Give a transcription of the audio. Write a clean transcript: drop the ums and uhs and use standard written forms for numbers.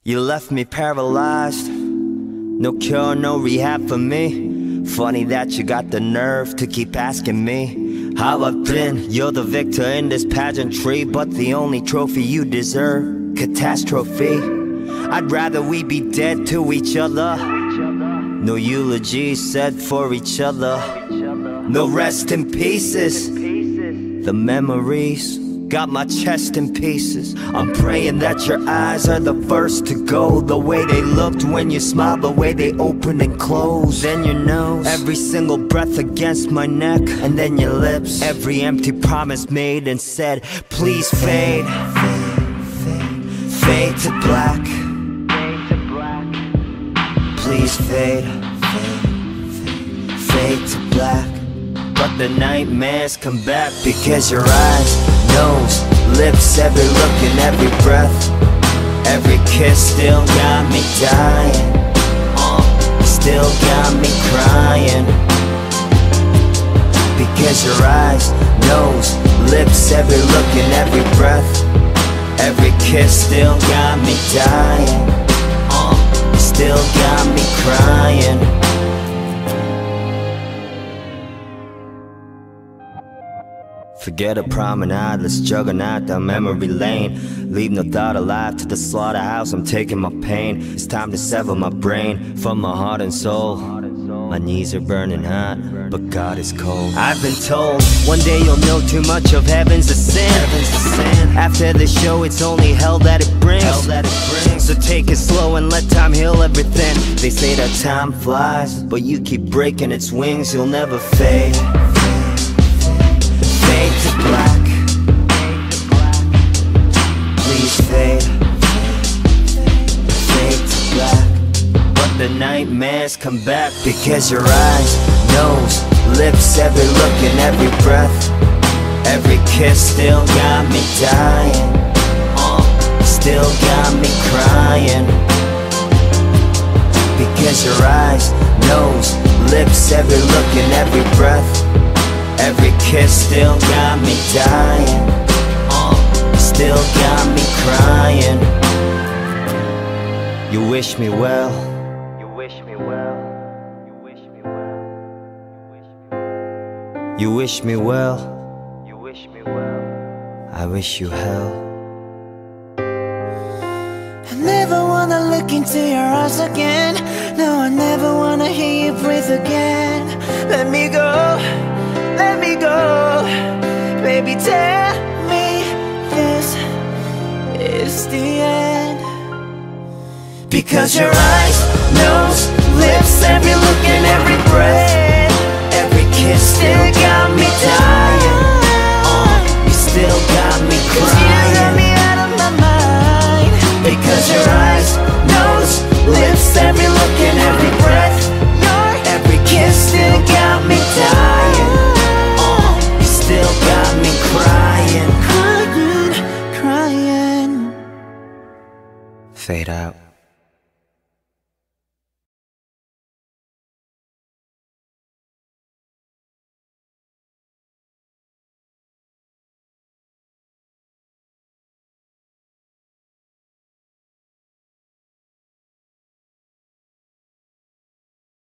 You left me paralyzed, no cure, no rehab for me. Funny that you got the nerve to keep asking me how I've been. You're the victor in this pageantry, but the only trophy you deserve, catastrophe. I'd rather we be dead to each other. No eulogies said for each other. No rest in pieces. The memories got my chest in pieces. I'm praying that your eyes are the first to go. The way they looked when you smiled, the way they open and close. Then your nose, every single breath against my neck. And then your lips, every empty promise made and said, please fade. Fade to black. Please fade. Fade to black. But the nightmares come back because your eyes, nose, lips, every look and every breath, every kiss still got me dying, still got me crying. Because your eyes, nose, lips, every look and every breath, every kiss still got me dying, still got me crying. Forget a promenade, let's juggernaut down memory lane. Leave no thought alive to the slaughterhouse, I'm taking my pain. It's time to sever my brain from my heart and soul. My knees are burning hot, but God is cold. I've been told, one day you'll know too much of heaven's ascent. After the show, it's only hell that it brings. So take it slow and let time heal everything. They say that time flies, but you keep breaking its wings, you'll never fade. Fade to black. Please fade. Fade to black. But the nightmares come back because your eyes, nose, lips, every look and every breath, every kiss still got me dying, still got me crying. Because your eyes, nose, lips, every look and every breath, every kiss still got me dying, still got me crying. You wish me well. You wish me well. You wish me well. You wish me well. You wish me well. I wish you hell. I never wanna look into your eyes again. No, I never wanna hear you breathe again. Let me go. Let me go, baby, tell me this is the end. Because your eyes, nose, lips, every look and every breath, every kiss still got me dying, you still got me crying. You let me out of my mind. Because your eyes, nose, lips, every look and every breath, every kiss still got me dying, still got me crying, crying, crying. Fade out.